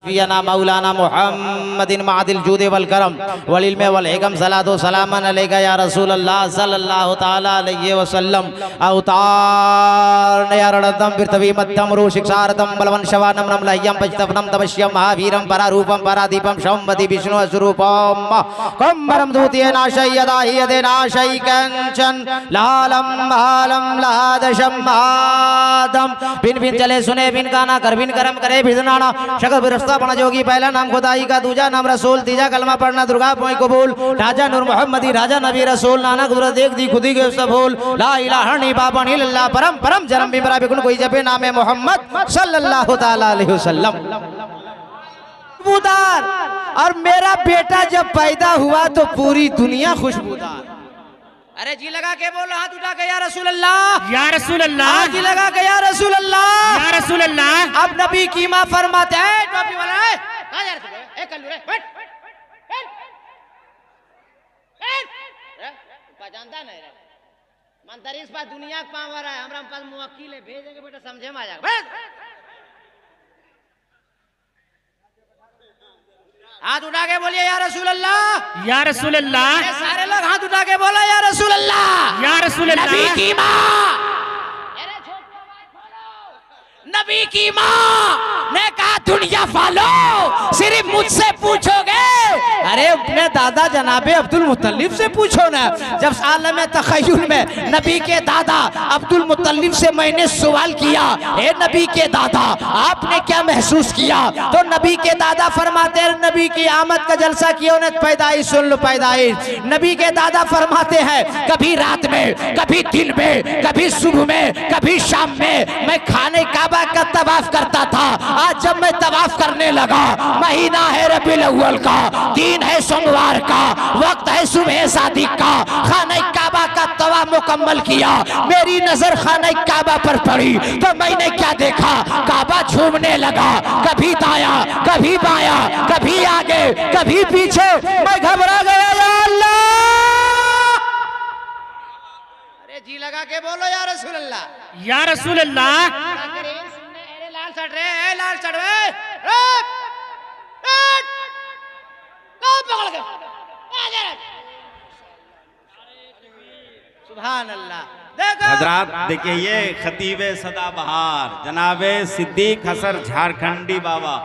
फियाना मौलाना मुहम्मदिन मादिल जूद वल करम वल इल्म वल हिकम सलातो सलामन अलैका या रसूल अल्लाह सल्लल्लाहु ताला अलैहि वसल्लम अवतार नयारदम बिरतवी मध्यम रू शिक्षारतम बलवन शवानम नम लय्यम पचतफनम तपस्यम महावीरम परारूपम परादीपम शंभति विष्णु स्वरूपम कंबरम दूतिये नाशयदाहि यदे नाशय कंचन लालम हालम लादशम आदम बिन बिन चले सुने बिन गाना कर बिन करम करे बिजनाना शगल बिरस्ता बना जोगी पहला नाम खुदाई का दूजा नाम रसूल तीजा कलमा पढ़ना दुर्गा पोई कबूल राजा नूर मोहम्मदी राजा नबी रसूल नाना कुदरत देख दी खुदी के सबूल ला इलाहा नहीं बाबा नहीं अल्लाह परम परम जन्म बिमरा बिकुन कोई जपे नाम है मोहम्मद सल्लल्लाहु ताला अलैहि वसल्लम। खुशबूदार और मेरा बेटा जब पैदा हुआ तो पूरी दुनिया खुशबूदार। अरे जी लगा के बोलो हाथ उठा के या रसूल अल्लाह या रसूल अल्लाह जी लगा के या रसूल अल्लाह या रसूल अल्लाह। अब नबी की मां फरमाते हैं टोपी वाला है कहां जा रहे ए कल्लू रे बैठ पहचानता नहीं रे मंतरी इस बात दुनिया का पावर है हमरा पास मुवक्किल है भेजेंगे बेटा समझे में आ जाएगा बैठ। हाथ उठा के बोलिए या रसूल अल्लाह या रसूल अल्लाह। सारे लोग हाथ उठा के बोलो या रसूल अल्लाह या रसूल अल्लाह। नबी की माँ नबी की माँ ने कहा दुनिया वालों सिर्फ मुझसे पूछोगे अरे अपने दादा जनाबे अब्दुल मुत्तलिब से पूछो ना। जब आलम तखय्युल में नबी के दादा अब्दुल मुत्तलिब से मैंने सवाल किया हे नबी के दादा आपने क्या महसूस किया तो नबी के दादा फरमाते हैं नबी की आमद का जलसा किया उन्हें पैदाइश सुन लो पैदाइश। नबी के दादा फरमाते हैं कभी रात में कभी दिन में कभी सुबह में कभी शाम में मैं खाने काबा का तवाफ करता था। आज जब मैं तवाफ करने लगा महीना है रबीउल अव्वल का दिन है सोमवार का वक्त है सुबह शादी का खाने काबा का तवाफ मुकम्मल किया मेरी नजर खाने काबा पर पड़ी तो मैंने क्या देखा काबा झूमने लगा कभी दाया कभी बाया कभी आगे कभी पीछे मैं घबरा गया या अल्लाह। अरे जी लगा के बोलो या रसूल अल्लाह या रसूल अल्लाह। लाल सट रे लाल सट रे पकड़ के सुभान अल्लाह। हजरात देखिए ये खतीब सदाबहार जनाबे सिद्दीक हसन झारखंडी बाबा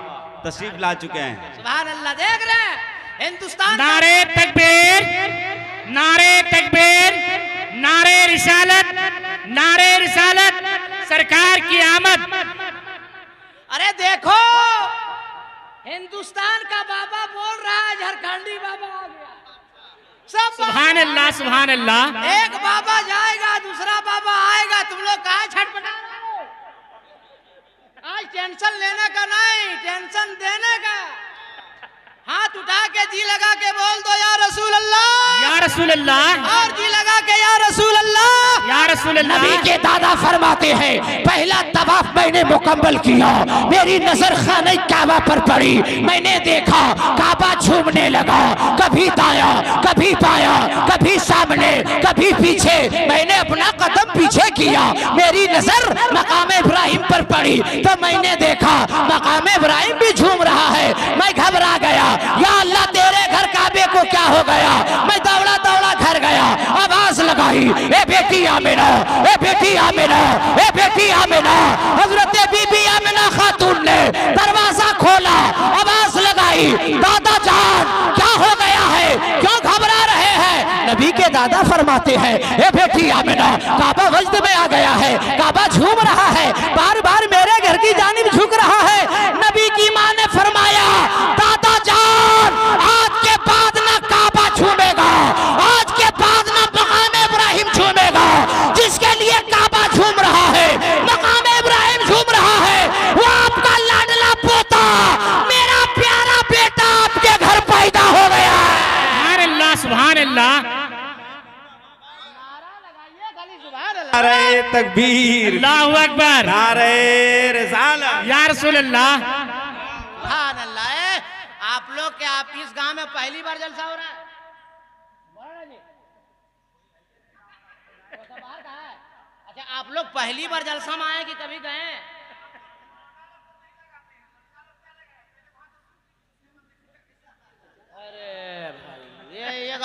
तशरीफ ला चुके हैं। सुभान अल्लाह। देख रहे हैं हिंदुस्तान नारे तकबीर नारे तकबीर नारे रिसालत सरकार की आमद। अरे देखो हिंदुस्तान का बाबा बोल रहा है झारखंडी बाबा आ गया सब सुभान अल्लाह सुभान अल्लाह। एक बाबा जाएगा दूसरा बाबा आएगा तुम लोग कहाँ छटपटा रहे हो। आज टेंशन लेने का नहीं टेंशन देने का। हाथ उठा के जी लगा के बोल दो या रसूल अल्लाह या रसूल अल्लाह और जी लगा के या रसूल अल्लाह या रसूल अल्लाह। नबी के दादा फरमाते हैं पहला तवाफ मैंने मुकम्मल किया मेरी नजर खाने काबा पर पड़ी मैंने देखा काबा झूमने लगा कभी दाया कभी बाया कभी सामने कभी पीछे मैंने अपना कदम पीछे किया मेरी नजर मकाम इब्राहिम पर पड़ी तो मैंने देखा मकाम इब्राहिम भी झूम रहा है मैं घबरा गया या अल्लाह तेरे घर काबे को क्या हो गया। मैं दौड़ा दौड़ा घर गया आवाज लगाई ए बेटी आमिना ए बेटी आमिना ए बेटी आमिना। हजरत बीबी आमिना खातून ने दरवाजा खोला आवाज लगाई दादा जान क्या हो गया है क्यों घबरा रहे हैं। नबी के दादा फरमाते हैं ए बेटी आमिना काबा वजद में आ गया है काबा झूम रहा है बार बार मेरे घर की जानिब झुक रहा है। नबी की मां ने फरमाया दादा जान आज के बाद ना काबा झूमेगा आज के बाद ना मकाम इब्राहिम झूमेगा। जिसके लिए काबा झूम रहा है मकाम इब्राहिम झूम रहा है वो आपका लाडला पोता मेरा प्यारा बेटा आपके घर पैदा हो गया। सुभान अल्लाह सुभान अल्लाह। नारे तकबीर अल्लाहु अकबर नारे रिसालत या रसूल अल्लाह। सुभान अल्लाह। आप लोग के आप इस गांव में पहली बार जलसा हो रहा है अच्छा आप लोग पहली बार जलसा में आए कि कभी गए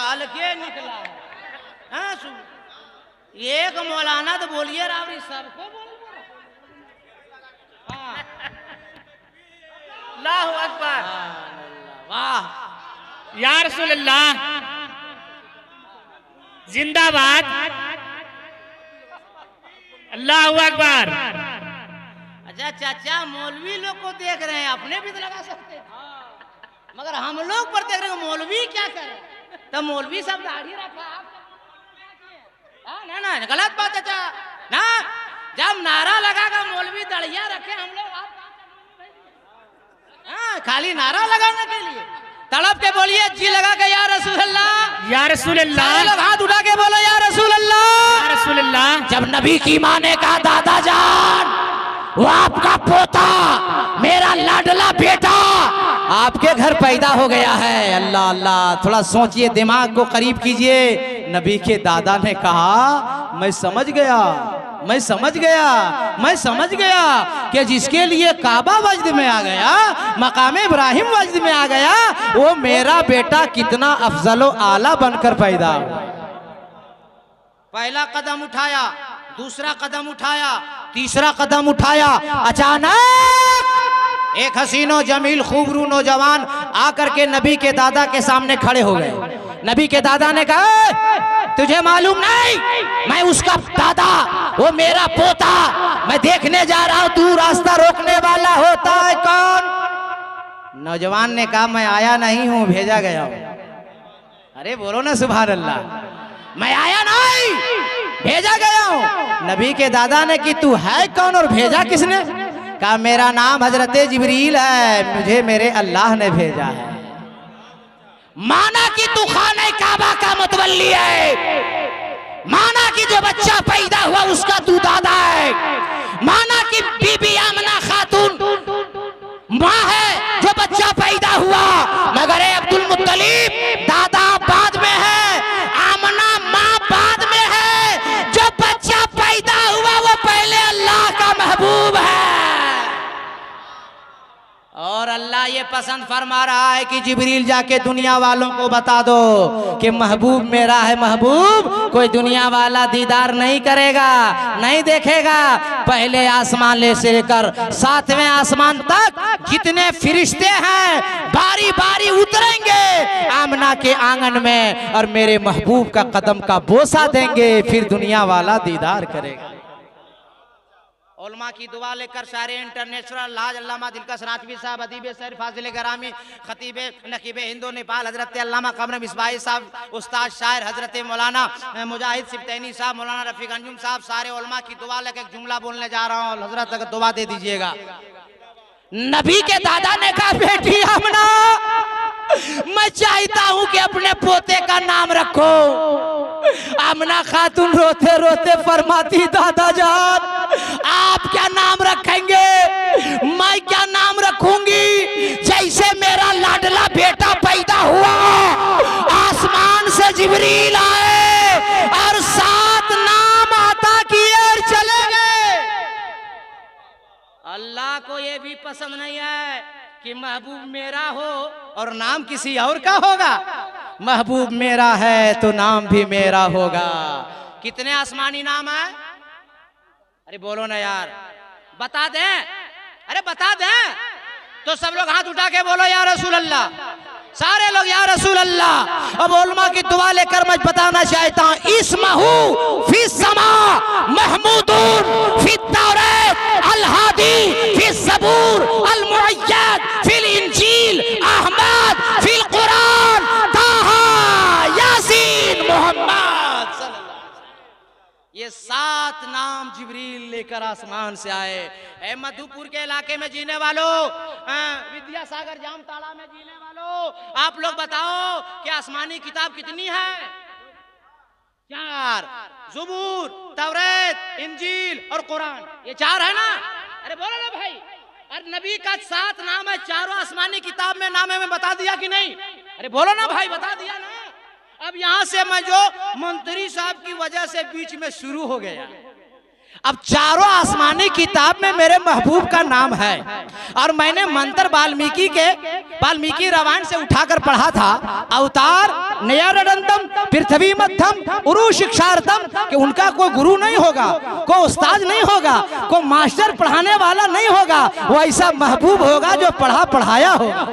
निकाल के निकला है। हाँ, एक मौलाना तो बोलिए रावरी सबको बोलिए। हाँ। अल्लाहु अकबर। वाह या रसूल अल्लाह जिंदाबाद। अल्लाहु अकबर। अच्छा चाचा, मौलवी लोग को देख रहे हैं, अपने भी तो लगा सकते हैं, मगर हम लोग पर देख रहे हैं मौलवी क्या करे। तो मौलवी सब दाढ़ी रखा, आप ना ना गलत बात है चाचा ना। जब नारा लगागा मौलवी दड़िया रखे, हम लोग आप हाँ, खाली नारा लगाने के लिए तड़प के बोलिए जी लगा के या रसूल अल्लाह, या रसूल अल्लाह। सारे लोग हाथ उठा के बोलो या रसूल अल्लाह। या रसूल अल्लाह। जब नबी की माँ ने कहा दादा जान वो आपका पोता मेरा लाडला बेटा आपके घर पैदा हो गया है। अल्लाह अल्लाह, थोड़ा सोचिए, दिमाग को करीब कीजिए। नबी के दादा ने कहा मैं समझ गया, मैं समझ गया, मैं समझ गया कि जिसके लिए काबा वजद में आ गया, मकाम इब्राहिम वजद में आ गया, वो मेरा बेटा कितना अफजल व आला बनकर पैदा। पहला कदम उठाया, दूसरा कदम उठाया, तीसरा कदम उठाया, अचानक एक हसीनो जमील खूबरू नौजवान आकर के नबी के दादा के सामने खड़े हो गए। नबी के दादा ने कहा तुझे मालूम नहीं मैं उसका दादा, वो मेरा पोता, मैं देखने जा रहा हूं, तू रास्ता रोकने वाला होता है कौन? नौजवान ने कहा मैं आया नहीं हूं, भेजा गया हूं। अरे बोलो ना सुभान अल्लाह, मैं आया नहीं, भेजा गया हूं। नबी के दादा ने कि तू है कौन और भेजा किसने? कहा मेरा नाम हजरत जिब्रील है, मुझे मेरे अल्लाह ने भेजा है। माना कि तू खाने काबा का मुतवल्ली है, माना कि जो बच्चा पैदा हुआ उसका तू दादा है, माना कि बीबी आमना खातून माँ है जो बच्चा पैदा हुआ, मगर अब्दुल मुत्तलिब दादा बाद में है, आमना माँ बाद में है, जो बच्चा पैदा हुआ वो पहले अल्लाह का महबूब है। और अल्लाह ये पसंद फरमा रहा है कि जिब्रील जाके दुनिया वालों को बता दो कि महबूब मेरा है। महबूब कोई दुनिया वाला दीदार नहीं करेगा, नहीं देखेगा, पहले आसमान से लेकर 7वें आसमान तक जितने फरिश्ते हैं बारी बारी उतरेंगे आमना के आंगन में और मेरे महबूब का कदम का बोसा देंगे, फिर दुनिया वाला दीदार करेगा। उलमा की दुआ लेकर सारे इंटरनेशनल लाज अल्लामा दिलकश राजवी साहब, अदीब सैर फाजिल गरामी, खतीब नकीब हिंदो नेपाल हजरत अल्लामा कमर मिसबाही साहब, उस्ताद शायर हजरत मौलाना मुजाहिद सिब्तैनी साहब, मौलाना रफीक अंजुम साहब, सारे उलमा की दुआ लेकर एक जुमला बोलने जा रहा हूँ, हजरत अगर दुआ दे दीजिएगा। नबी के दादा ने कहा बेटी आमना मैं चाहता हूं कि अपने पोते का नाम रखो। आमना खातून रोते रोते फरमाती दादा जान आप क्या नाम रखेंगे? मैं क्या नाम रखूंगी? जैसे मेरा लाडला बेटा पैदा हुआ आसमान से जिब्रील आए और 7 नाम अता किए और चले गए। अल्लाह को ये भी पसंद नहीं है कि महबूब मेरा हो और नाम किसी और का होगा। महबूब मेरा है तो नाम भी मेरा होगा। कितने आसमानी नाम है? अरे बोलो ना यार, बता दें, अरे बता दें तो सब लोग हाथ उठा के बोलो या रसूल अल्लाह, सारे लोग या रसूल अल्लाह। अब उलमा की दुआ लेकर मैं बताना चाहता हूँ, इस्महू फी समा महमूदून फी तौरात अल हादी फी ज़बूर अल मुअय्यद फिल इंजील अहमद फिल कुरान ताहा यासीन मोहम्मद। ये 7 नाम जिब्रील लेकर आसमान से आए। मधुपुर के इलाके में जीने वालों, विद्यासागर जामताड़ा में जीने वालों, आप लोग बताओ कि आसमानी किताब कितनी है? 4, ज़बूर, तौरात, इंजील और कुरान, ये 4 है ना? अरे बोलो ना भाई, अरे नबी का 7 नाम है, चारों आसमानी किताब में नाम है, मैं बता दिया कि नहीं? अरे बोलो ना भाई, बता दिया ना। अब यहां से मैं जो मंत्री साहब की वजह से बीच में शुरू हो गया, अब चारों आसमानी किताब में मेरे महबूब का नाम है और मैंने मंत्र वाल्मीकि रामायण से उठाकर पढ़ा था। अवतार न्यायरंतम पृथ्वी मध्यम उरु शिक्षार्थम, कि उनका कोई गुरु नहीं होगा, कोई उस्ताद नहीं होगा, कोई मास्टर पढ़ाने वाला नहीं होगा, वो ऐसा महबूब होगा जो पढ़ा पढ़ाया होगा।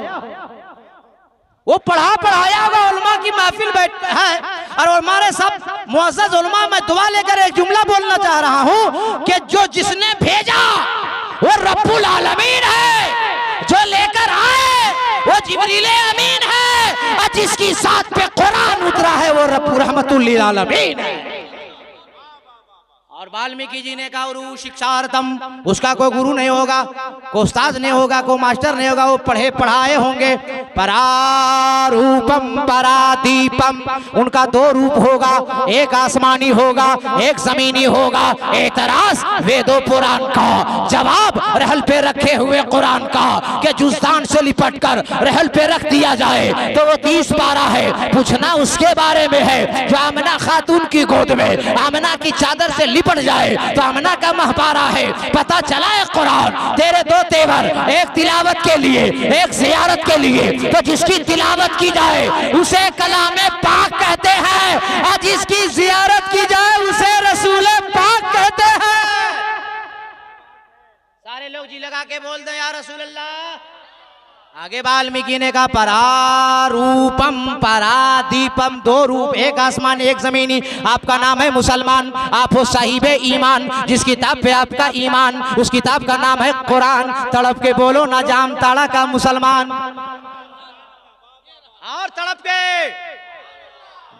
वो पढ़ा पढ़ाया होगा, उलमा की महफिल बैठ है और हमारे सब मुअज़्ज़ज़ उलमा, मैं दुआ लेकर एक जुमला बोलना चाह रहा हूँ कि जो जिसने भेजा वो रब्बुल आलमीन है, जो लेकर आए वो जिब्रील अमीन है, और जिसकी साथ पे कुरान उतरा है वो रब्बुल रहमतुल लिल आलमीन है। और वाल्मीकि जी ने कहा उरु शिक्षार्थम, उसका कोई गुरु नहीं होगा, कोई उस्ताद नहीं होगा, कोई मास्टर नहीं होगा, वो पढ़े पढ़ाए होंगे। परारूपम परादीपम, उनका दो रूप होगा, एक आसमानी होगा, एक जमीनी होगा। एतराज वेदों पुराण का, जवाब रहल पे रखे हुए कुरान का कि जुज़दान से लिपट कर रहल पे रख दिया जाए तो वो 30 पारा है। पूछना उसके बारे में है जो आमना खातून की गोद में आमना की चादर से लिपट जाए तो आमना का महपारा है। पता चला है कुरान तेरे दो तेवर, एक तिलावत के लिए, एक ज़ियारत के लिए। तो जिसकी तिलावत की जाए उसे कलामे पाक कहते हैं और जिसकी ज़ियारत की जाए उसे रसूले पाक कहते हैं। सारे लोग जी लगा के बोल दे या रसूल अल्लाह। आगे वाल्मीकि ने कहा परारूपम परादीपम, दो रूप, एक आसमान एक जमीनी। आपका नाम है मुसलमान, आप हो साहिबे ईमान, जिस किताब पे आपका ईमान, उस किताब का नाम है कुरान। तड़प के बोलो ना जाम ताड़ा का मुसलमान, और तड़प के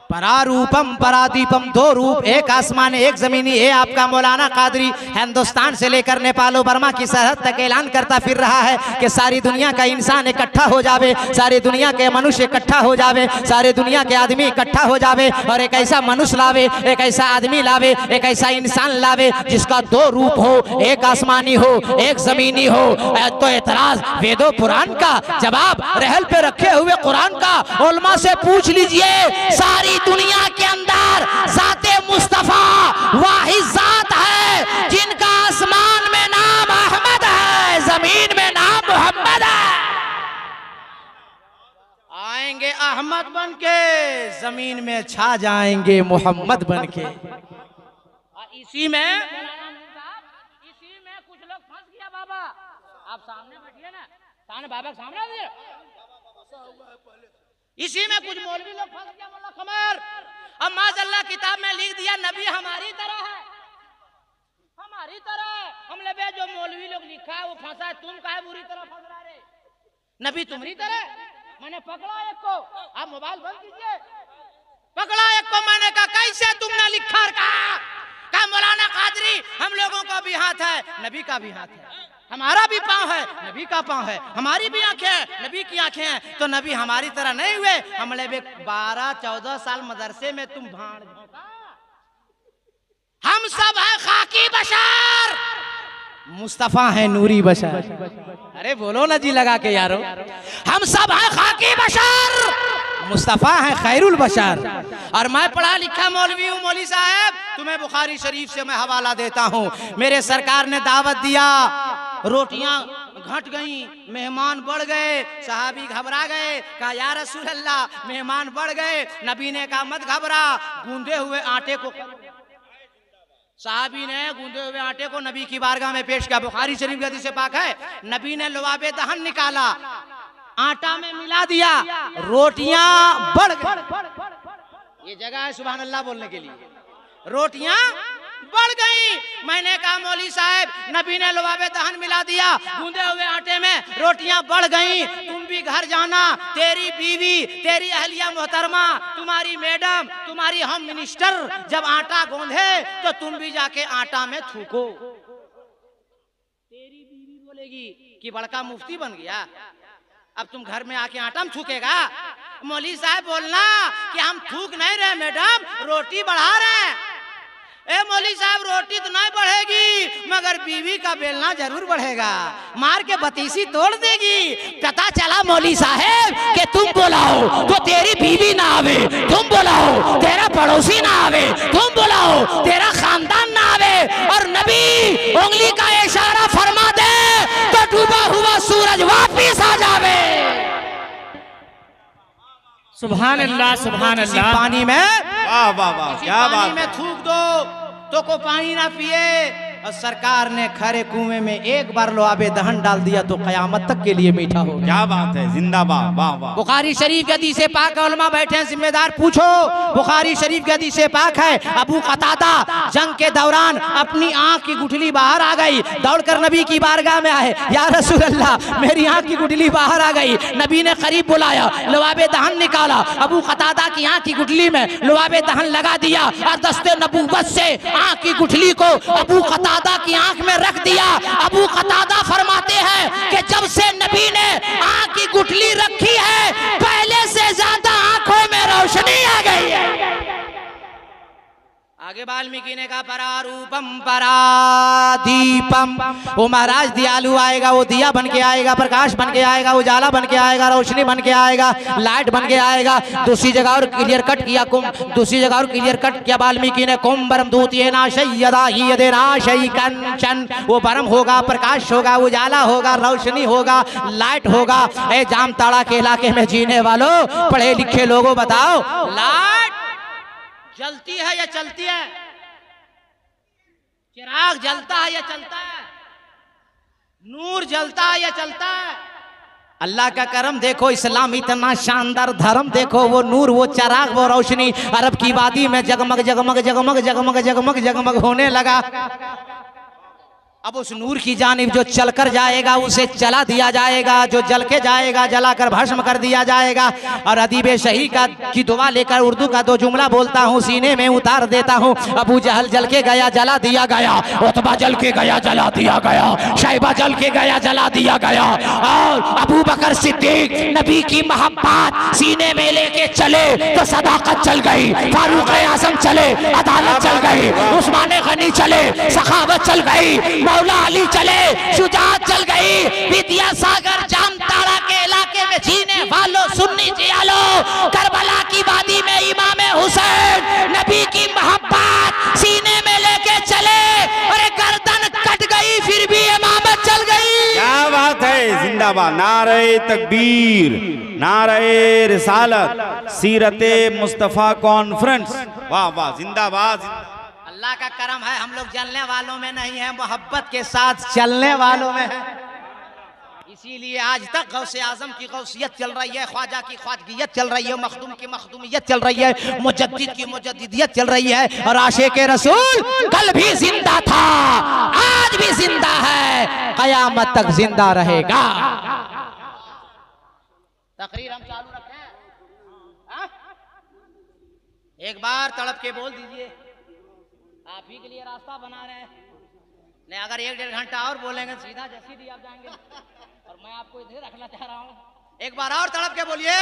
परारूपम परादीपम, दो रूप, एक आसमान एक जमीनी। है आपका मौलाना कादरी हिंदुस्तान से लेकर नेपाल बर्मा की सरहद तक ऐलान करता फिर रहा है कि सारी दुनिया का इंसान इकट्ठा हो जावे, सारी दुनिया के मनुष्य इकट्ठा हो जावे, सारी दुनिया के आदमी इकट्ठा हो जावे और एक ऐसा मनुष्य लावे, एक ऐसा आदमी लावे, एक ऐसा इंसान लावे जिसका दो रूप हो, एक आसमानी हो एक जमीनी हो। तो एतराज वेदों पुराण का, जवाब रहल पे रखे हुए कुरान का। उलमा से पूछ लीजिए, सारी दुनिया के अंदर ज़ाते मुस्तफा वाहिद ज़ात है जिनका आसमान में नाम अहमद है, जमीन में नाम मोहम्मद है। आएंगे अहमद बन के, जमीन में छा जाएंगे मोहम्मद बन के। इसी में कुछ लोग फंस गया। बाबा आप सामने बैठिए ना, सामने बाबा के सामने आइए। इसी में कुछ मौलवी लोग फंस गया। मोला खमर अब माज़अल्लाह किताब में लिख दिया नबी हमारी तरह है, हमारी तरह है। हमने बे जो मौलवी लोग लिखा है वो फंसा है, तुम काहे बुरी तरह फंस रहा रे? नबी तुम्हारी तरह। मैंने पकड़ा एक को, आप मोबाइल बंद कीजिए। पकड़ा एक को, मैंने कहा कैसे तुमने लिखा? कहा मौलाना कादरी हम लोगों का भी हाथ है, नबी का भी हाथ है, हमारा भी पाँव है, नबी का पाँव है, हमारी भी आंखें हैं, नबी की आंखें हैं। तो नबी हमारी तरह नहीं हुए। हमले बे 12-14 साल मदरसे में तुम भाड़ झोंका। हम सब है खाकी बशर, मुस्तफा है नूरी बशर। अरे बोलो ना जी लगा के यारो। हम सब है खाकी बशर, मुस्तफा है खैरुल बशर। और मैं पढ़ा लिखा मौलवी हूँ। मौली साहब तुम्हें बुखारी शरीफ से मैं हवाला देता हूँ। मेरे सरकार ने दावत दिया, रोटियां घट गई, मेहमान बढ़ गए, सहाबी घबरा गए, कहा या रसूल अल्लाह मेहमान बढ़ गए। नबी ने कहा मत घबरा, गूंदे हुए आटे को, सहाबी ने गूंदे हुए आटे को नबी की बारगाह में पेश किया। बुखारी शरीफ की हदीस से पाक है। नबी ने लुआबे दहन निकाला, आटा में मिला दिया, रोटियां बढ़ गई। ये जगह है सुभान अल्लाह बोलने के लिए। रोटियां बढ़ गई। मैंने कहा मौली साहब नबी ने लुआबे दहन मिला दिया, गूंदे हुए आटे में रोटियां बढ़ गई। तुम भी घर जाना, तेरी बीवी, तेरी अहलिया मोहतरमा, तुम्हारी मैडम, तुम्हारी होम मिनिस्टर जब आटा गूंधे तो तुम भी जाके आटा में थूको। तेरी बीवी बोलेगी कि बड़का मुफ्ती बन गया, अब तुम घर में आके आटा में थूकेगा। मौली साहब बोलना कि हम थूक नहीं रहे मैडम, रोटी बढ़ा रहे हैं। ए मौली साहब रोटी तो नहीं बढ़ेगी मगर बीवी का बेलना जरूर बढ़ेगा, मार के बतीसी तोड़ देगी। पता चला मौली साहब कि तुम बुलाओ तो तेरी बीवी ना आवे, तुम बुलाओ तेरा पड़ोसी ना आवे, तुम बुलाओ तेरा खानदान ना आवे। और नबी उंगली का इशारा फरमा दे तो डूबा हुआ सूरज वापिस आ जावे। सुभान अल्लाह सुभान किसी अल्लाह। पानी में वाह वाह वाह, किसी क्या पानी बात में है। थूक दो तो को पानी ना पिए, और सरकार ने खरे कुएं में एक बार लोआबे दहन डाल दिया तो कयामत तक के लिए मीठा हो गया। क्या बात है, जिंदाबाद, वाह वाह। बुखारी शरीफ की हदीस पाक है, उलमा बैठे हैं जिम्मेदार पूछो। बुखारी शरीफ की हदीस पाक है, अबू कतादा जंग के दौरान अपनी आंख की गुठली बाहर आ गई, दौड़कर नबी की बारगाह में आए, या रसूल अल्लाह मेरी आंख की गुठली बाहर आ गई। नबी ने करीब बुलाया, लवाबे दहन निकाला, अबू कतादा की आंख की गुठली में लवाबे दहन लगा दिया और दस्ते नबूवत से आंख की गुठली को अबू कतादा की आंख में रख दिया। अबू कतादा फरमाते हैं कि जब से नबी ने आंख की गुठली रखी है पहले से ज्यादा आंखों में रोशनी आ गई है। आगे वाल्मीकि ने कहा परारूपम परादीपम, वो महाराज दयालु आएगा, वो दिया बन के आएगा, प्रकाश बन के आएगा, उजाला बन के आएगा, रोशनी बन के आएगा, लाइट बन के आएगा। दूसरी जगह और क्लियर कट किया दूसरी जगह और क्लियर कट किया वाल्मीकि ने कुंभरम दूतियेना शय्यदा हियदेना शयिकंचन, वो परम होगा, प्रकाश होगा, उजाला होगा, रोशनी होगा, लाइट होगा। ए जामताड़ा के इलाके में जीने वालों, पढ़े लिखे लोगों बताओ, लाइट जलती है या चलती है? चिराग जलता है या चलता है? नूर जलता है या चलता है? अल्लाह का करम देखो, इस्लाम इतना शानदार धर्म देखो, वो नूर, वो चिराग, वो रोशनी अरब की वादी में जगमग जगमग जगमग जगमग जगमग जगमग होने लगा। अब उस नूर की जानिब जो चलकर जाएगा उसे जला दिया जाएगा, जो जल के जाएगा जलाकर भस्म कर दिया जाएगा। और अदीब शही का की दुआ लेकर उर्दू का दो जुमला बोलता हूँ, सीने में उतार देता हूँ। अबू जहल जल के गया जला दिया गया, उतबा जल के गया जला दिया गया, शैबा जल के गया जला दिया गया। और अबू बकर सिद्दीक नबी की मोहब्बत सीने में लेके चले तो सदाकत चल गई, फारूक आजम चले अदालत चल गई, उस्मान गनी चले सखावत चल गई, मौला अली चले शुजात चल गई। विद्यासागर जामताड़ा के इलाके में जीने वालों सुन्नी जियालो, करबला की वादी में इमाम हुसैन नबी की मोहब्बत सीने में लेके चले, और गर्दन कट गई फिर भी इमामत चल गई। क्या बात है, जिंदाबाद। नारे तकबीर, नारे रिसालत, सीरते मुस्तफा कॉन्फ्रेंस, वाह वाह, जिंदाबाद। अल्लाह का करम है, हम लोग जलने वालों में नहीं है, मोहब्बत के साथ चलने वालों में है। इसीलिए आज तक गौसे आजम की गौसियत चल रही है, ख्वाजा की ख्वाजगियत चल रही है, मखदूम की मखदूमियत चल रही है, मुजद्दिद की मुजद्दिदियत चल रही है। और आशिक़ रसूल कल भी जिंदा था, आज भी जिंदा है, कयामत तक जिंदा रहेगा। तकरीर हम चालू रखें? एक बार तड़प के बोल दीजिए, आप ही के लिए रास्ता बना रहे हैं। नहीं, अगर 1-1.5 घंटा और बोलेंगे सीधा जसीदी आप जाएंगे, और मैं आपको इधर रखना चाह रहा हूँ। एक बार और तड़प के बोलिए,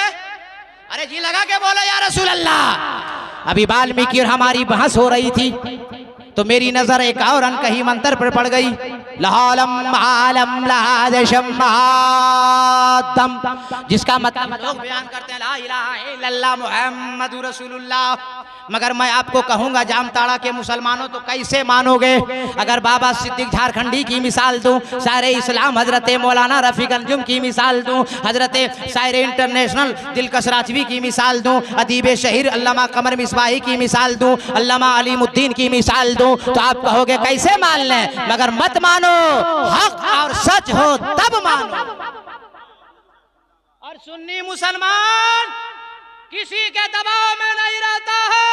अरे जी लगा के बोलो या रसूल अल्लाह। अभी वाल्मीकि और हमारी बहस हो रही थी तो मेरी नजर एक और अनकही मंत्र पर पड़ गई, लहालम आलम लहादशम महादम, जिसका मतलब लोग बयान करते हैं ला इलाहा इल्लल्लाह मुहम्मदुर रसूलुल्लाह। मगर मैं आपको कहूंगा जामताड़ा के मुसलमानों तो कैसे मानोगे? अगर बाबा सिद्दीक झारखंडी की मिसाल दूं, शायर इस्लाम हजरत मौलाना रफीक अंजुम की मिसाल दूं, हजरत शायर इंटरनेशनल दिलकश राजवी की मिसाल दूं, अदीब शहीर अल्लामा कमर मिसबाही की मिसाल दूं, अल्लामा अलीमुद्दीन की मिसाल दूं, तो आप कहोगे कैसे मान लें? मगर मत मानो, हक और सच हो तब मानो। और सुन्नी मुसलमान किसी के दबाव में नहीं रहता है,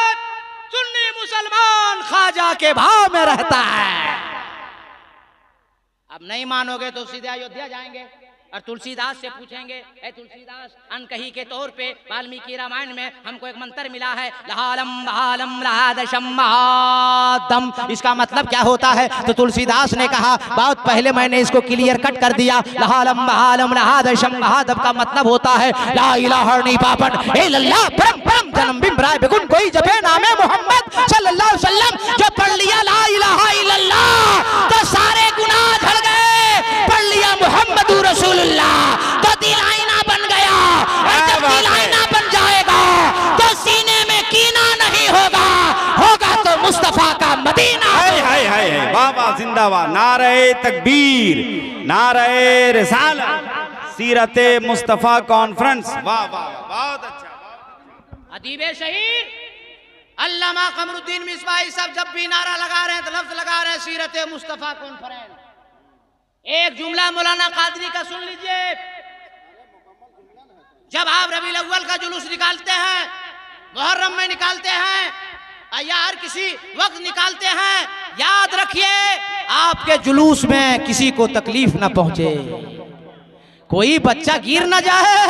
सुन्नी मुसलमान ख्वाजा के भाव में रहता है। अब नहीं मानोगे तो सीधे अयोध्या जाएंगे और तुलसीदास से पूछेंगे, ए तुलसीदास, अनकही के तौर पे वाल्मीकि रामायण में हमको एक मंत्र मिला है, लहालम बहालम लहादशम महादम, इसका मतलब क्या होता है? तो तुलसीदास ने कहा, बहुत पहले मैंने इसको क्लियर कट कर दिया, लहालम बहालम लहादशम महादम का मतलब होता है ला इलाहा नहीं पापन इल्लल्लाह परम परम जन्म बिम्बराय बिगुन कोई जपे नामे मोहम्मद सल्लल्लाहु अलैहि वसल्लम। जो पढ़ लिया ला इलाहा इल्लल्लाह तो सारे गुनाह झड़ गए, पढ़ लिया मुहम्मदुर रसूलुल्लाह तो दिल आईना बन गया, और जब दिल आईना बन जाएगा तो सीने में कीना नहीं होगा, होगा तो मुस्तफा का मदीना। हाय हाय हाय, वाह वाह, जिंदाबाद, नारे तकबीर, नारे रिसालत, सीरत मुस्तफ़ा कॉन्फ्रेंस। वाह वाह, बहुत अच्छा। अदीबे शहीद अल्लामा कमरुद्दीन मिसबाही साहब जब भी नारा लगा रहे हैं तो लफ्ज लगा रहे हैं सीरत मुस्तफ़ा कॉन्फ्रेंस। एक जुमला मौलाना कादरी का सुन लीजिए। जब आप रबीउल अव्वल का जुलूस निकालते हैं, मुहर्रम में निकालते हैं या हर किसी वक्त निकालते हैं, याद रखिए आपके जुलूस में किसी को तकलीफ ना पहुंचे, कोई बच्चा गिर ना जाए,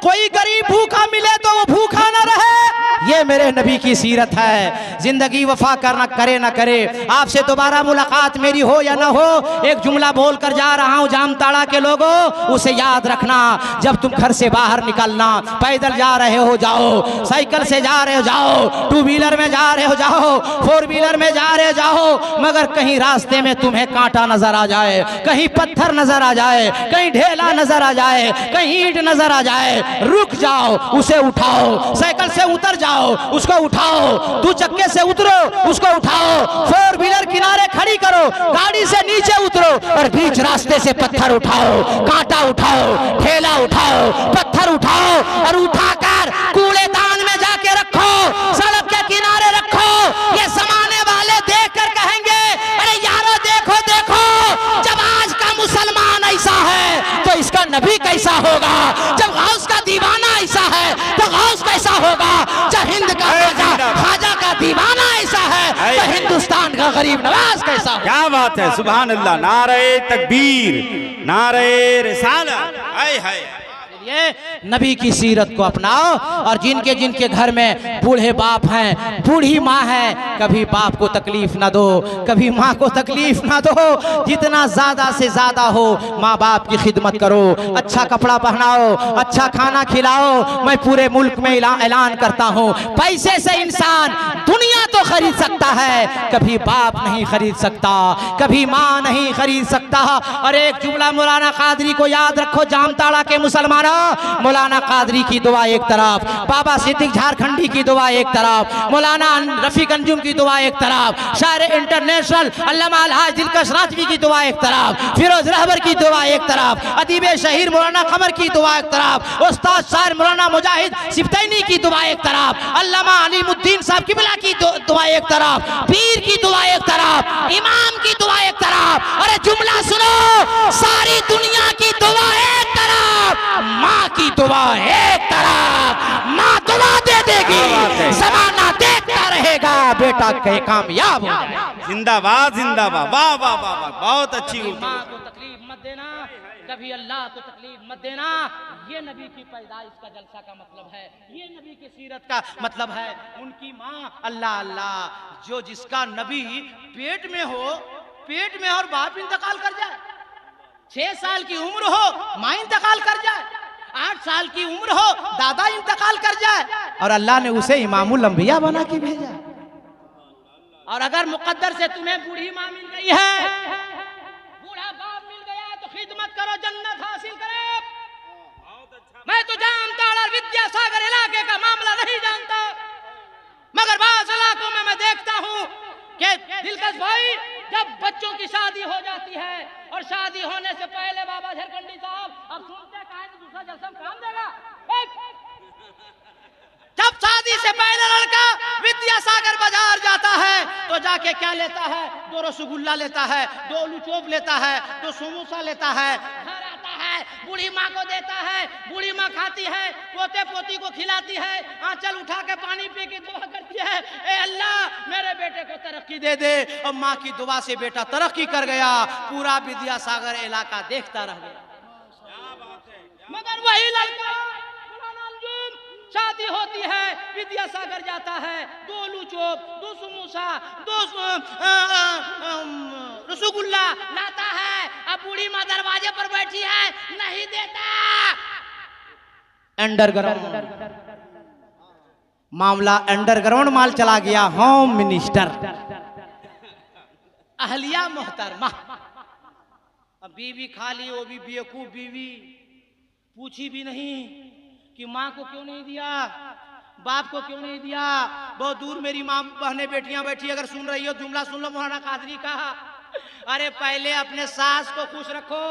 कोई गरीब भूखा मिले तो वो भूखा ना रहे। ये मेरे नबी की सीरत है। जिंदगी वफा करना करे ना करे, आपसे दोबारा मुलाकात मेरी हो या ना हो, एक जुमला बोल कर जा रहा हूँ जामताड़ा के लोगों, उसे याद रखना। जब तुम घर से बाहर निकलना, पैदल जा रहे हो जाओ, साइकिल से जा रहे हो जाओ, टू व्हीलर में जा रहे हो जाओ, फोर व्हीलर में जा रहे हो जाओ, मगर कहीं रास्ते में तुम्हें कांटा नजर आ जाए, कहीं पत्थर नजर आ जाए, कहीं ढेला नजर आ जाए, कहीं ईंट नजर आ जाए, रुक जाओ, उसे उठाओ। साइकिल से उतर जाओ, उसको उठाओ। दो चक्के से उतरो, उसको उठाओ। फोर व्हीलर किनारे खड़ी करो, गाड़ी से नीचे उतरो और बीच रास्ते से पत्थर उठाओ, कांटा उठाओ, ठेला उठाओ, पत्थर उठाओ और उठाकर कूड़ेदान में जाके रखो, सड़क के किनारे रखो। ये समाने वाले देखकर कहेंगे अरे यारो देखो देखो, जब आज का मुसलमान ऐसा है तो इसका नबी कैसा होगा, जब गौस का दीवाना ऐसा है तो गौस कैसा होगा, जब हिंद का ख्वाजा का दीवाना ऐसा है तो हिंदुस्तान का गरीब नवाज कैसा होगा। क्या बात है, सुभान अल्लाह, नारे तकबीर, नारे रिसालत। हाय हाय, ये नबी की सीरत को अपनाओ। और जिनके जिनके घर में बूढ़े बाप हैं, बूढ़ी माँ है, कभी बाप को तकलीफ ना दो, कभी माँ को तकलीफ ना दो। जितना ज्यादा से ज्यादा हो माँ बाप की खिदमत करो, अच्छा कपड़ा पहनाओ, अच्छा खाना खिलाओ। मैं पूरे मुल्क में ऐलान करता हूँ, पैसे से इंसान दुनिया तो खरीद सकता है, कभी बाप नहीं खरीद सकता, कभी माँ नहीं खरीद सकता। और एक जुमला मौलाना कादरी को याद रखो, जामताड़ा के मुसलमानों, मौलाना कादरी की दुआ एक तरफ, बाबा सिद्दीक झारखंडी की दुआ एक तरफ, मौलाना रफीक अंजुम की दुआ एक तरफ, शायर इंटरनेशनल अल्लामा अलहाज दिलकश राजवी की दुआ एक तरफ, फिरोज रहबर की दुआ एक तरफ, अदीबे शहीर मौलाना कमर की दुआ एक तरफ, उस्ताद शायर मौलाना मुजाहिद सिफ्तैनी की दुआ एक तरफ, अल्लामा अलीमुद्दीन साहब किबला की दुआ एक तरफ, पीर की दुआ एक तरफ, इमाम की दुआ एक तरफ। अरे जुमला सुनो, सारी दुनिया की दुआ एक तरफ, माँ की दुआ एक तरफ। माँ दुआ दे देगी, जमाना देखता रहेगा बेटा के कामयाब हो जाए। जिंदाबाद जिंदाबाद, वाह वाह वाह वाह, बहुत अच्छी कभी गुफ्तगू। माँ को तकलीफ मत देना, कभी अल्लाह को तकलीफ मत देना। ये नबी की पैदाइश का जलसा का मतलब है, ये नबी की सीरत का मतलब है। उनकी माँ अल्लाह अल्लाह, जो जिसका नबी पेट में हो, पेट में और बाप इंतकाल कर जाए, 6 साल की उम्र हो माँ इंतकाल कर जाए, 8 साल की उम्र हो दादा इंतकाल कर जाए, और अल्लाह ने उसे इमामुल अंबिया बना के भेजा। और अगर मुकद्दर से तुम्हें बूढ़ी माँ मिल गई है, बूढ़ा बाप मिल गया, तो खिदमत करो, जन्नत हासिल करो। मैं तो जामताड़ा विद्यासागर इलाके का मामला नहीं जानता, मगर बाज़ इलाकों में मैं देखता हूँ कि दिलकश भाई, जब बच्चों की शादी हो जाती है और शादी होने से पहले बाबा झारखंडी साहब, अब सुनते कहें तो दूसरा जलसा काम देगा। जब शादी से पहले लड़का विद्यासागर बाजार जाता है तो जाके क्या लेता है, 2 रसगुल्ला लेता है, 2 आलू चॉप लेता है, 2 समोसा लेता है, घर आता है, बूढ़ी माँ को देता है, बूढ़ी माँ खाती है, पोते पोती को खिलाती है, आंचल उठा के पानी पी के दुआ करती है, ए अल्लाह मेरे बेटे को तरक्की दे दे। और माँ की दुआ से बेटा तरक्की कर गया, पूरा विद्यासागर इलाका देखता रह गया। मगर वही लड़का शादी होती है, विद्यासागर जाता है, 2 आलू चॉप, 2 समोसा, 2 रसगुल्ला लाता है, अब बूढ़ी माँ दरवाजे पर बैठी है, नहीं देता। अंडरग्राउंड मामला, अंडरग्राउंड माल चला गया होम मिनिस्टर अहलिया मोहतरमा। अब बीवी खाली, वो भी बेवकूफ बीवी, पूछी भी नहीं कि माँ को क्यों नहीं दिया, बाप को क्यों नहीं दिया। बहुत दूर मेरी माँ बहनें बेटियां बैठी, अगर सुन रही हो जुमला सुन लो, मौलाना कादरी का अरे पहले अपने सास को खुश रखो,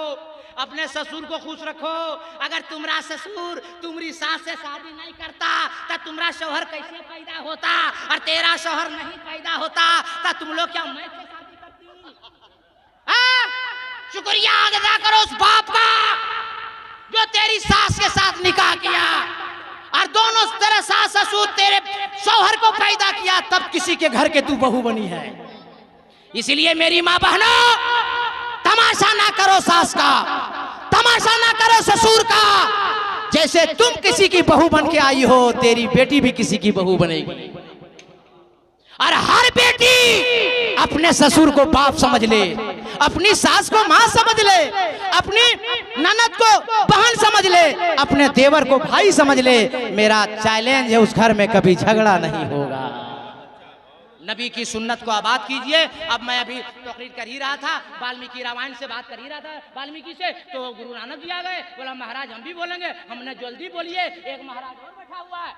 अपने ससुर को खुश रखो। अगर तुम्हारा ससुर तुम्हारी सास से शादी नहीं करता तो तुम्हारा शौहर कैसे पैदा होता, और तेरा शौहर नहीं पैदा होता तो तुम लोग क्या मैं से शादी करती? हाँ? शुक्रिया अदा करो उस बाप का जो तेरी सास के साथ निकाह किया और दोनों तेरे सास ससुर तेरे शौहर को पैदा किया, तब किसी के घर के तू बहू बनी है। इसलिए मेरी माँ बहनों, तमाशा ना करो सास का, तमाशा ना करो ससुर का। जैसे तुम किसी की बहू बन के आई हो, तेरी बेटी भी किसी की बहू बनेगी। और हर बेटी अपने ससुर को बाप समझ ले, अपनी सास को माँ समझ ले, अपनी ननद को बहन समझ ले, अपने देवर को भाई समझ ले। मेरा चैलेंज है, उस घर में कभी झगड़ा नहीं होगा। नबी की सुन्नत को आबाद कीजिए। अब मैं अभी तकरीर कर ही रहा था, वाल्मीकि रामायण से बात कर ही रहा था वाल्मीकि से, तो गुरु नानक जी आ गए। बोला महाराज हम भी बोलेंगे। हमने जल्दी बोलिए, एक महाराज और बैठा हुआ है,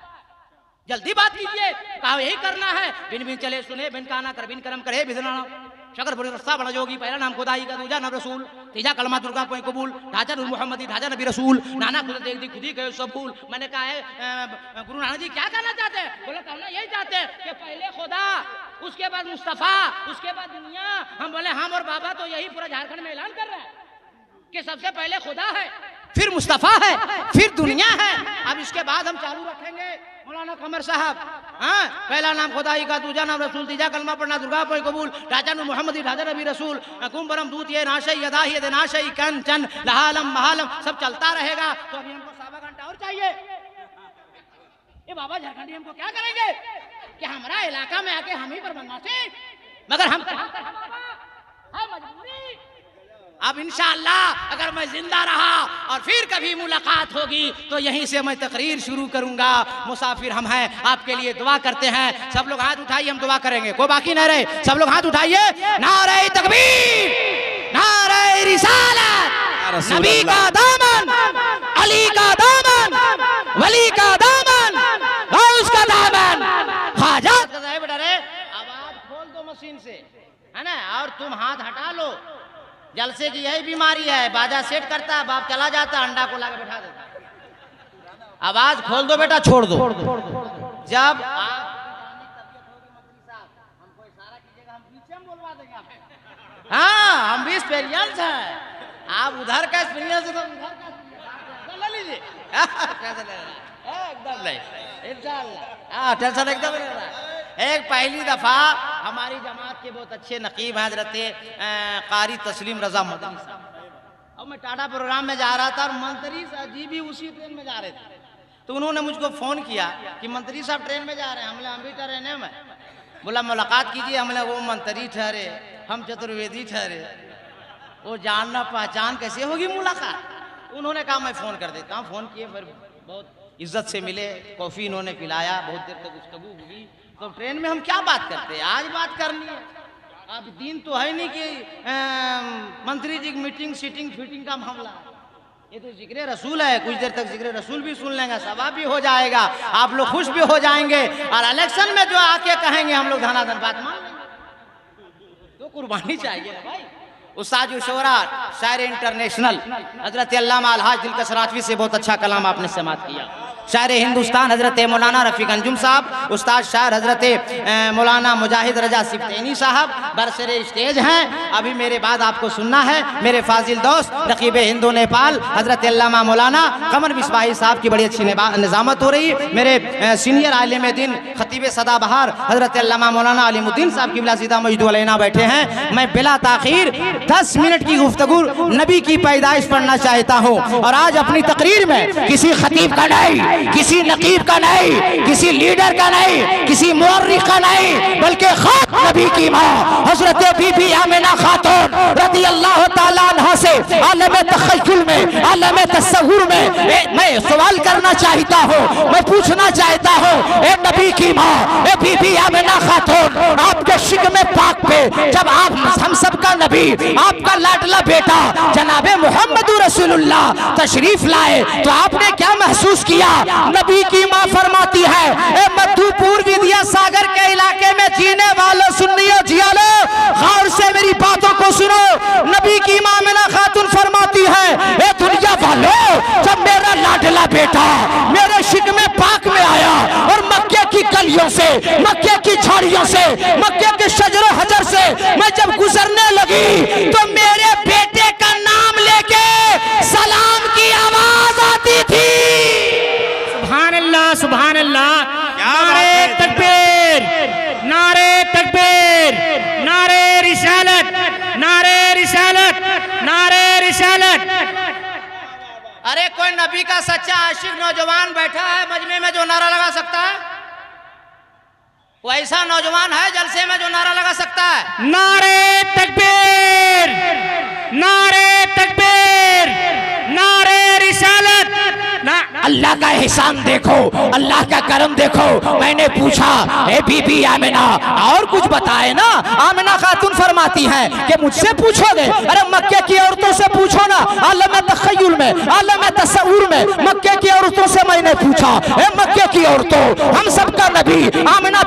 जल्दी बात कीजिए। कहा यही करना है, बिन बिन चले सुने, बिन काना कर, बिन कर्म करे, बिना शकर बुरी रस्ता बना जोगी। पहला नाम खुदाई का, दूजा नाम रसूल, तीजा कलमा दुर्गा कोई कबूल, ढांचा नूर मोहम्मदी, ढांचा नबी रसूल, नाना खुद देख दी खुदी गए सब भूल। मैंने कहा है गुरु नानक जी क्या करना चाहते हैं? बोला कहना यही चाहते हैं कि पहले खुदा, उसके बाद मुस्तफा, उसके बाद दुनिया। हम बोले हम और बाबा तो यही पूरा झारखंड में ऐलान कर रहे हैं कि सबसे पहले खुदा है, फिर मुस्तफा है, फिर दुनिया है। अब इसके बाद हम चालू रखेंगे मौलाना कमर साहब। हाँ, पहला नाम खुदाई का, दूजा नाम रसूल, तीजा कलमा पढ़ना दुर्गा कोई कबूल, ढांचा नूर मोहम्मदी, ढांचा नबी रसूल, कुंभरम दूत ये नाशई यदा ये नाशई कन चन लहालम महालम, सब चलता रहेगा। तो अभी हमको सवा घंटा और चाहिए। ये बाबा झारखंडी हमको क्या करेंगे कि हमारा इलाका में आके हम ही पर बनवासे, मगर हम मजबूरी। अब इंशाअल्लाह अगर मैं जिंदा रहा और फिर कभी मुलाकात होगी तो यहीं से मैं तकरीर शुरू करूंगा। मुसाफिर हम हैं, आपके लिए दुआ करते हैं। सब लोग हाथ उठाइए, हम दुआ करेंगे, कोई बाकी न रहे। सब लोग हाथ उठाइए। नारे तकबीर, नारे रिसालत, नबी का दामन, अली का दामन, वली का दामन, गौस का दामन, ख्वाजा का साहिब। डरे आवाज खोल दो मशीन से, है ना, और तुम हाथ हटा लो। जलसे की यही बीमारी है, बाजा सेट करता है, बाप चला जाता, अंडा को लाके बैठा देता। आवाज खोल दो बेटा, छोड़ दो। जब आप हमको इशारा कीजिएगा, हम पीछे हम बोलवा देंगे आपको। हाँ, हम भी एक्सपीरियंस है, आप उधर का एक्सपीरियंस है तो उधर का ले लीजिए। एकदम नहीं, इंशाअल्लाह टेंशन एकदम नहीं रहा। एक पहली दफा हमारी जमात के बहुत अच्छे नकीब हैं हजरत कारी तस्लीम रजा मदनी साहब, और मैं टाटा प्रोग्राम में जा रहा था और मंत्री साहब जी भी उसी ट्रेन में जा रहे थे। तो उन्होंने मुझको फोन किया कि मंत्री साहब ट्रेन में जा रहे हैं। हमने हम भी ट्रेन में। बोला मुलाकात कीजिए। हमने वो मंत्री ठहरे, हम चतुर्वेदी ठहरे, वो जानना पहचान कैसे होगी मुलाकात। उन्होंने कहा मैं फ़ोन कर देता हूँ। फ़ोन किए, फिर बहुत इज्जत से मिले, कॉफ़ी इन्होंने पिलाया, बहुत देर तक गुफ्तगू हुई। तो ट्रेन में हम क्या बात करते हैं, आज बात करनी है। अब दिन तो है नहीं कि मंत्री जी की मीटिंग सीटिंग फिटिंग का मामला, ये तो जिक्र रसूल है। कुछ देर तक जिक्र रसूल भी सुन लेंगे, सवाब भी हो जाएगा, आप लोग खुश भी हो जाएंगे। और इलेक्शन में जो आके कहेंगे हम लोग धनाधन बात मान लेंगे। तो कुर्बानी चाहिए ना भाई। उस्ताद शोरा शायर इंटरनेशनल हजरत अल्लामा अलहाज दिलकश राजवी से बहुत अच्छा कलाम आपने समात किया। शायर हिंदुस्तान हजरत मौलाना रफ़ीक अंजुम साहब, उस्ताद शायर हजरत मौलाना मुजाहिद रजा सिफ्तैनी साहब बरसरे स्टेज हैं। अभी मेरे बाद आपको सुनना है मेरे फाजिल दोस्त रकीब हिंदू नेपाल हजरत अल्लामा मौलाना कमर मिसबाही साहब की बड़ी अच्छी निज़ामत हो रही है। मेरे सीनियर आलिम दिन खतीब सदाबहार हजरत अल्लामा मौलाना अलीमुद्दीन साहब की बिलासीदा मजदू अलैना बैठे हैं। मैं बिला ताखीर 10 मिनट की गुफ्तगू नबी की पैदाइश पढ़ना चाहता हूँ। और आज अपनी तकरीर में किसी खतीब का नहीं, किसी नकीब का नहीं, किसी लीडर का नहीं, किसी मुअर्रिख का नहीं, बल्कि खाक नबी की माँ हजरत बीबी आमिना खातून रज़ी अल्लाह ताला अन्हा से आलम तखय्युल में, आलम तसव्वुर में मैं सवाल करना चाहता हूँ, मैं पूछना चाहता हूँ। ए नबी की माँ, ए बीबी आमिना खातून, आपके शिकमे पाक पे जब आप हम सबका नबी, आपका लाडला बेटा जनाबे मोहम्मद रसूलुल्लाह तशरीफ लाए तो आपने क्या महसूस किया? नबी की माँ फरमाती है, ए मधुपुर विद्या सागर के इलाके में जीने वालों सुन्नियों जियालो, गौर से मेरी बातों को सुनो। मेरा बेटा मेरे शिकमे पाक में आया और मक्के की कलियों से, मक्के की झाड़ियों से, मक्के के शजर हजर से मैं जब गुजरने लगी तो मेरे बेटे का नाम लेके सलाम की आवाज आती थी। सुभान अल्लाह, सुभान अल्लाह। क्या बात नारे है? तकबीर, नारे तकबीर, नारे रिसालत, नारे रिसालत, नारे रिसालत। अरे कोई नबी का सच्चा आशिक नौजवान बैठा है मजमे में जो नारा लगा सकता है? वैसा नौजवान है जलसे में जो नारा लगा सकता है? नारे तकबीर, नारे तकबीर, नारे रिसालत। अल्लाह का एहसान देखो, अल्लाह का करम देखो। मैंने पूछा ए बीबी आमिना और कुछ बताए ना। आमिना खातून फरमाती हैं कि मुझसे पूछोगे? अरे मक्के की औरतों से पूछो ना। आलम तखय्युल में, आलम तसव्वुर में मक्के की औरतों से मैंने पूछा, ए मक्के की औरतों, हम सबका नबी आमिना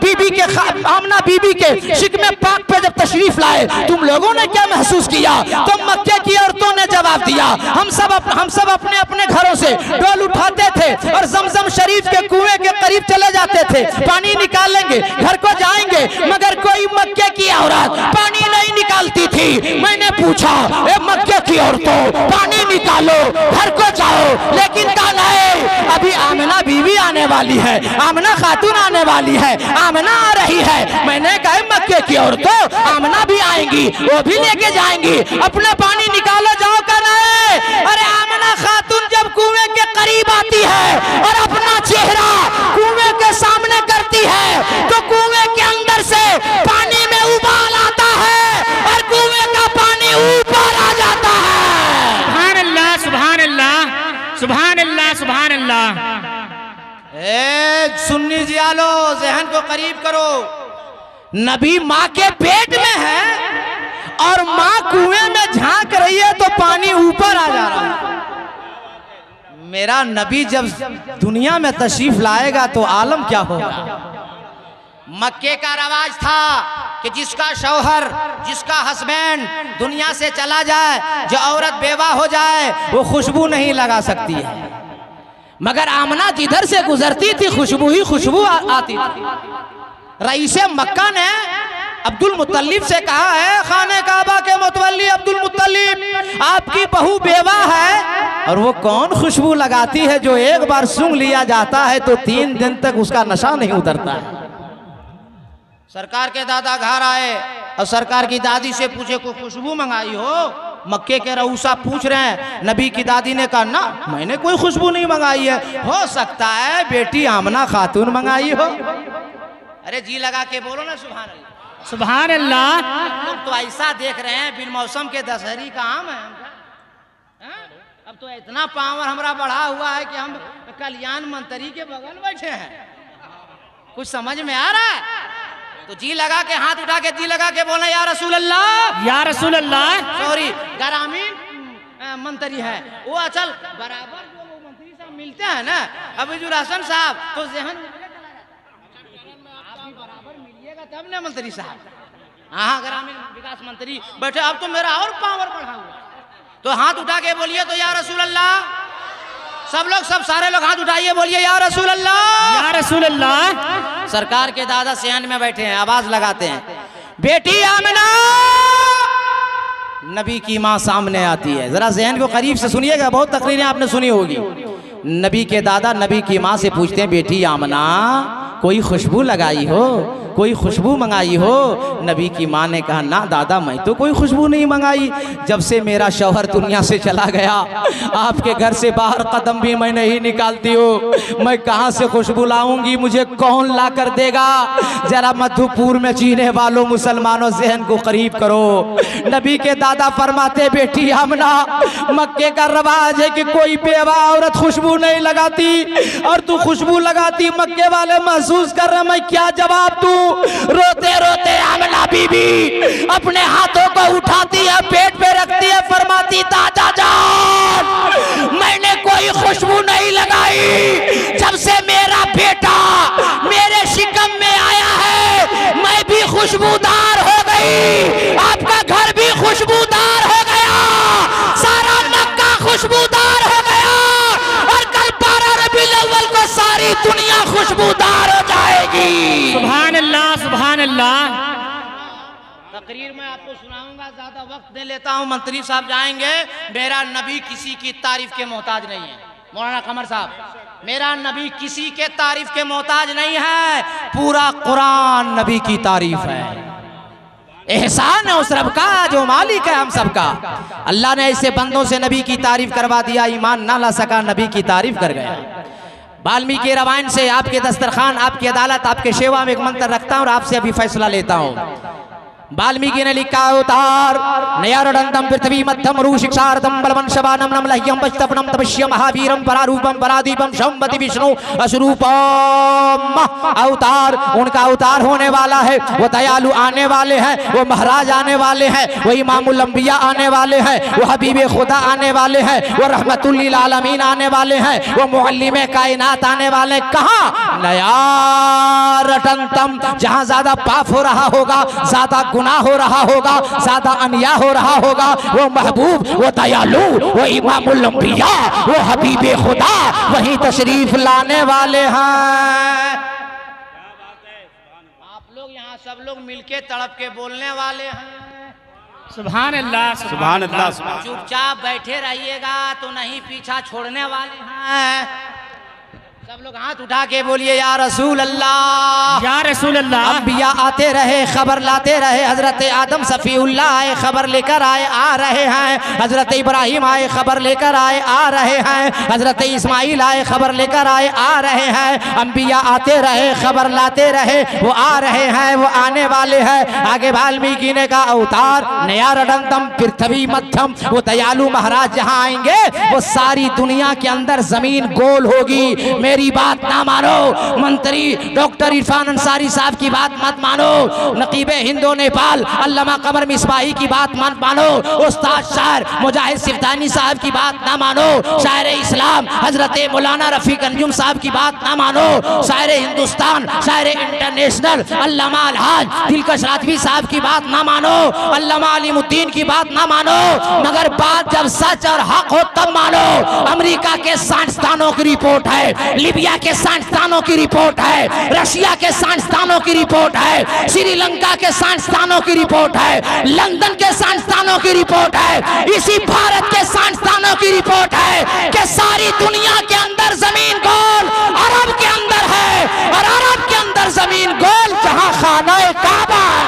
बीबी के शिकमे पाक पे जब तशरीफ लाए तुम लोगों ने क्या महसूस किया? तो मक्के की औरतों ने जवाब दिया, हम सब अपने अपने घरों से डोल उठाते थे और जमजम शरीफ के कुएं के करीब चले जाते थे, पानी निकालेंगे, घर को जाएंगे, मगर कोई मक्के की औरत पानी नहीं निकालती थी। मैंने पूछा, ए मक्के की औरतों, पानी निकालो, घर को जाओ, लेकिन कहा है अभी आमिना बीवी आने वाली है, आमिना खातून आने वाली है, आमिना आ रही है। मैंने कहा मक्के की औरतों, आमिना भी आएंगी, वो भी लेके जाएंगी, अपना पानी निकालो, जाओ। कहना है अरे आमिना खातून जब कुएं के करीब आती है और अपना चेहरा कुएं के सामने करती है तो कुएं के अंदर से पानी में उबाल आता है और कुएं का पानी ऊपर आ जाता है। सुभान अल्लाह, सुभान अल्लाह, सुभान अल्लाह, सुभान अल्लाह। सुन्नी जियालो, जहन को करीब करो। नबी माँ के पेट में है और माँ कुएं में झांक रही है तो पानी ऊपर आ जा रहा है। मेरा नबी जब दुनिया में तशरीफ लाएगा तो आलम क्या होगा? मक्के का रवाज था कि जिसका शौहर, जिसका हस्बैंड दुनिया से चला जाए, जो औरत बेवा हो जाए, वो खुशबू नहीं लगा सकती है, मगर आमना जिधर से गुजरती थी खुशबू ही खुशबू आती थी। रईसे मक्का ने अब्दुल मुत्तलिब से कहा है, खाने काबा के मुतवल्ली अब्दुल मुत्तलिब, आपकी बहू बेवा है और वो कौन खुशबू लगाती है जो एक बार सूंघ लिया जाता है तो 3 दिन तक उसका नशा नहीं उतरता है। सरकार के दादा घर आए और सरकार की दादी से पूछे कोई खुशबू मंगाई हो? मक्के के रऊसा पूछ रहे हैं। नबी की दादी ने कहा ना, मैंने कोई खुशबू नहीं मंगाई है, हो सकता है बेटी आमना खातून मंगाई हो। अरे जी लगा के बोलो ना सुभान अल्लाह, सुभान अल्लाह। लोग तो ऐसा देख रहे हैं बिन मौसम के दशहरी का आम है हमका। अब तो इतना पावर हमारा बढ़ा हुआ है कि हम कल्याण मंत्री के बगल बैठे हैं। कुछ समझ में आ रहा है? तो जी लगा के, हाथ उठा के जी लगा के बोले या रसूल अल्लाह, या रसूल अल्लाह। सॉरी, ग्रामीण मंत्री है वो। अचल बराबर जो वो मंत्री साहब मिलते हैं ना अबुल हसन साहब, तो जहन आप भी बराबर मिलिएगा तब ना मंत्री साहब। हाँ, ग्रामीण विकास मंत्री बैठे। अब तो मेरा और पावर बढ़ा हुआ। तो हाथ उठा के बोलिए तो या रसूल अल्लाह। सब लोग, सब सारे लोग हाथ उठाइए, बोलिए या रसूल अल्लाह, या रसूल अल्लाह। सरकार के दादा सियान में बैठे हैं, आवाज लगाते हैं, बेटी आमिना। नबी की माँ सामने आती है। जरा जहन को करीब से सुनिएगा, बहुत तकरीरें आपने सुनी होगी। नबी के दादा नबी की माँ से पूछते हैं, बेटी आमना कोई खुशबू लगाई हो, कोई खुशबू मंगाई हो? नबी की माँ ने कहा ना दादा, मैं तो कोई खुशबू नहीं मंगाई। जब से मेरा शौहर दुनिया से चला गया, आपके घर से बाहर कदम भी मैं नहीं निकालती हूँ। मैं कहाँ से खुशबू लाऊंगी? मुझे कौन ला कर देगा? जरा मधुपुर में जीने वालों मुसलमानों, जहन को करीब करो। नबी के दादा फरमाते, बेटी आमना, मक्के का रवाज है कि कोई बेवा औरत खुशबू नहीं लगाती और तू खुशबू लगाती। मक्के वाले महसूस कर रहे, मैं क्या जवाब दूं? रोते रोते आमना बीबी अपने हाथों को उठाती है, पेट पे रखती है, फरमाती, दादा जान, मैंने कोई खुशबू नहीं लगाई। जब से मेरा बेटा मेरे शिकम में आया है, मैं भी खुशबूदार हो गई, आपका घर भी खुशबूदार हो गया, सारा मक्का खुशबूदार हो गया। और कल 12 सारी दुनिया खुशबूदार हो जाएगी। सुभान अल्लाह, सुभान अल्लाह। तकरीर में आपको सुनाऊंगा, ज्यादा वक्त नहीं लेता हूं। मंत्री साहब जाएंगे। मेरा नबी किसी की तारीफ के मोहताज नहीं है। मौलाना कमर साहब, मेरा नबी किसी के तारीफ के मोहताज नहीं है, पूरा कुरान नबी की तारीफ है। एहसान है उस रब का जो मालिक है हम सबका। अल्लाह ने ऐसे बंदों से नबी की तारीफ करवा दिया, ईमान ना ला सका, नबी की तारीफ कर गया। वाल्मीकि रामायण से आपके दस्तरखान, आपकी अदालत, आपके सेवा में एक मंत्र रखता हूं और आपसे अभी फैसला लेता हूं। वाल्मीकि ने लिखा अवतार नयारडंतम पृथ्वी मध्यम रू शिक्षार्थम बलवन शबानम नम लह्यम पश्तपनम तपस्या महावीरम परारूपम परादीपम शंभति विष्णु अशरूपम। अवतार उनका अवतार होने वाला है, वो दयालु आने वाले हैं, वो महाराज आने वाले हैं, वो इमामुल अंबिया आने वाले हैं, वो हबीबे खुदा आने वाले हैं, वो रहमतुल लिल आलमीन आने वाले हैं, वो मुअल्लिमे कायनात आने वाले। कहाँ? नयारडंतम, जहां ज्यादा पाप हो रहा होगा, ज्यादा गुनाह हो रहा होगा, ज्यादा अन्याय हो रहा होगा, वो महबूब, वो दयालु, वो इमामुल अंबिया, वो हबीबे खुदा वहीं तशरीफ लाने वाले हैं। आप लोग यहाँ सब लोग मिलके तड़प के बोलने वाले हैं। सुभान अल्लाह, सुभान अल्लाह। चुपचाप बैठे रहिएगा तो नहीं पीछा छोड़ने वाले हैं। सब लोग हाथ उठा के बोलिए या रसूल अल्लाह, या रसूल अल्लाह। अंबिया आते रहे, खबर लाते रहे। हजरत आदम सफीउल्लाह आए, खबर लेकर आए, आ रहे हैं। हजरत इब्राहिम आए, खबर लेकर आए, आ रहे हैं। हजरत इस्माइल आए, खबर लेकर आए, आ रहे हैं। अंबिया आते रहे, खबर लाते रहे, वो आ रहे हैं, वो आने वाले हैं। आगे वाल्मीकि ने कहा अवतार नयारडंतम पृथ्वी मध्यम, वो दयालु महाराज जहाँ आएंगे वो सारी दुनिया के अंदर जमीन गोल होगी। मेरी बात ना मानो, मंत्री डॉक्टर इरफान अंसारी साहब की बात मत मानो, नकीबे हिंदो नेपाल अल्लामा कमर मिसबाही की बात मत मानो, उस्ताद शायर मुजाहिद सिफदानी साहब की बात ना मानो, शायर इस्लाम हजरत मौलाना रफीक अंजुम साहब की बात ना मानो, शायर हिंदुस्तान, शायर इंटरनेशनल अल्लामा अलहाज दिलकश राजवी साहब की बात ना मानो, अल्लामा अलीमुद्दीन की बात ना मानो, मगर बात जब सच और हक हो तब मानो। अमेरिका के साइंसदानों की रिपोर्ट है, लीबिया के साइंसदानों की रिपोर्ट है, रशिया के साइंसदानों की रिपोर्ट है, श्रीलंका के साइंसदानों की रिपोर्ट है, लंदन के साइंसदानों की रिपोर्ट है, इसी भारत के साइंसदानों की रिपोर्ट है कि सारी दुनिया के अंदर जमीन गोल अरब के अंदर है और अरब के अंदर जमीन गोल जहां खाना काबा है।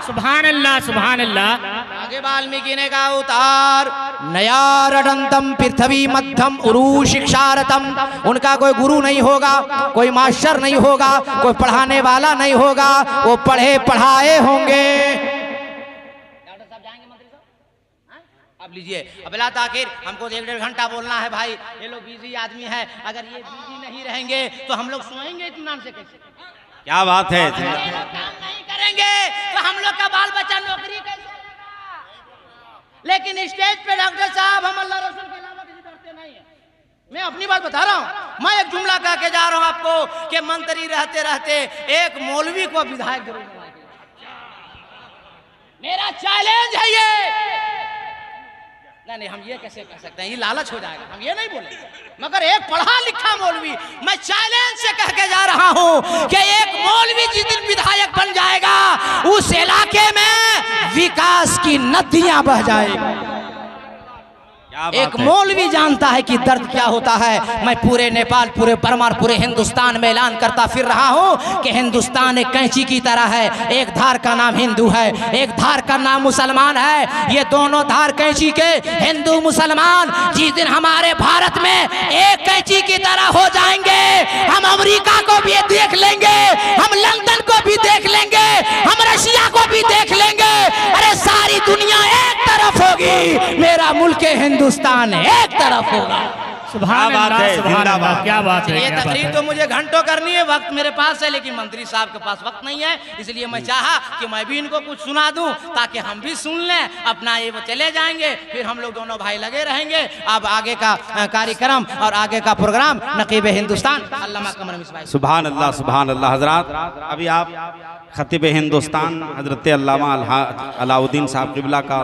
सुभान अल्लाह, सुभान अल्लाह। आगे वाल्मीकि ने कहा उतार नयारडंतम पृथ्वी मध्यम उरू शिक्षारतम, उनका कोई गुरु नहीं होगा, कोई मास्टर नहीं होगा, कोई पढ़ाने वाला नहीं होगा, वो पढ़े पढ़ाए होंगे। डॉक्टर साहब जाएंगे, मंत्री साहब अब लीजिए। अब आखिर हमको 1-1.5 घंटा बोलना है भाई, ये लोग बिजी आदमी है, अगर ये बिजी नहीं रहेंगे तो हम लोग सोएंगे इत्मीनान से कैसे? क्या बात है। काम नहीं करेंगे तो हम लोग का बाल बच्चा नौकरी कैसे लेगा? लेकिन स्टेज पे डॉक्टर साहब हम अल्लाह रसूल के अलावा किसी डरते नहीं है। मैं अपनी बात बता रहा हूँ। मैं एक जुमला कह के जा रहा हूँ आपको कि मंत्री रहते रहते एक मौलवी को विधायक जरूर बनाएंगे। मेरा चैलेंज है ये। नहीं, हम ये कैसे कर सकते हैं, ये लालच हो जाएगा, हम ये नहीं बोलेंगे। मगर एक पढ़ा लिखा मौलवी, मैं चैलेंज से कह के जा रहा हूं कि एक मौलवी जिस दिन विधायक बन जाएगा उस इलाके में विकास की नदियां बह जाएगी। एक मौलवी जानता है कि दर्द क्या होता है। मैं पूरे नेपाल, पूरे बर्मा, पूरे हिंदुस्तान में ऐलान करता फिर रहा हूं कि हिंदुस्तान एक कैंची की तरह है। एक धार का नाम हिंदू है, एक धार का नाम मुसलमान है। ये दोनों धार कैंची के हिंदू मुसलमान जिस दिन हमारे भारत में एक कैंची की तरह हो जाएंगे, हम अमेरिका को भी देख लेंगे, हम लंदन को भी देख लेंगे, हम रशिया को भी देख लेंगे। अरे सारी दुनिया एक तरफ होगी, मेरा मुल्क हिंदुस्तान एक तरफ होगा। सुभान अल्लाह, सुभान अल्लाह। क्या बात है। ये तकरीर तो मुझे घंटों करनी है, वक्त मेरे पास है, लेकिन मंत्री साहब के पास वक्त नहीं है। इसलिए मैं चाहा कि मैं भी इनको कुछ सुना दूं ताकि हम भी सुन लें। अपना ये वो चले जाएंगे, फिर हम लोग दोनों भाई लगे रहेंगे। अब आगे का कार्यक्रम और आगे का प्रोग्राम नकीब हिंदुस्तान अल्लामा कमर मिसबाही। सुभान अल्लाह, सुभान अल्लाह। हजरात अभी आप खतीब हिंदुस्तान हजरत अल्लामा अलाउद्दीन साहब क़िबला का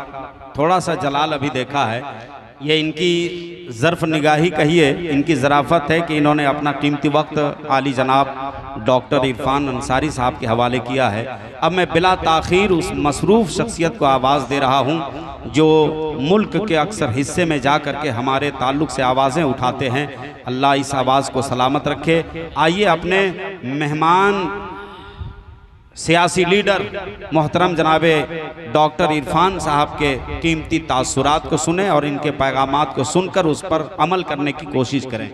थोड़ा सा जलाल अभी देखा है। ये इनकी ज़र्फ़ निगाही कहिए, इनकी ज़राफ़त है कि इन्होंने अपना कीमती वक्त आली जनाब डॉक्टर इरफान अंसारी साहब के हवाले किया है। अब मैं बिला ताख़ीर उस मसरूफ़ शख्सियत को आवाज़ दे रहा हूँ जो मुल्क के अक्सर हिस्से में जा कर के हमारे ताल्लुक़ से आवाज़ें उठाते हैं। अल्लाह इस आवाज़ को सलामत रखे। आइए अपने मेहमान सियासी लीडर मोहतरम जनाबे डॉक्टर इरफान साहब के कीमती तासुरात को सुने और इनके पैगामात को सुनकर उस पर अमल करने की कोशिश करें।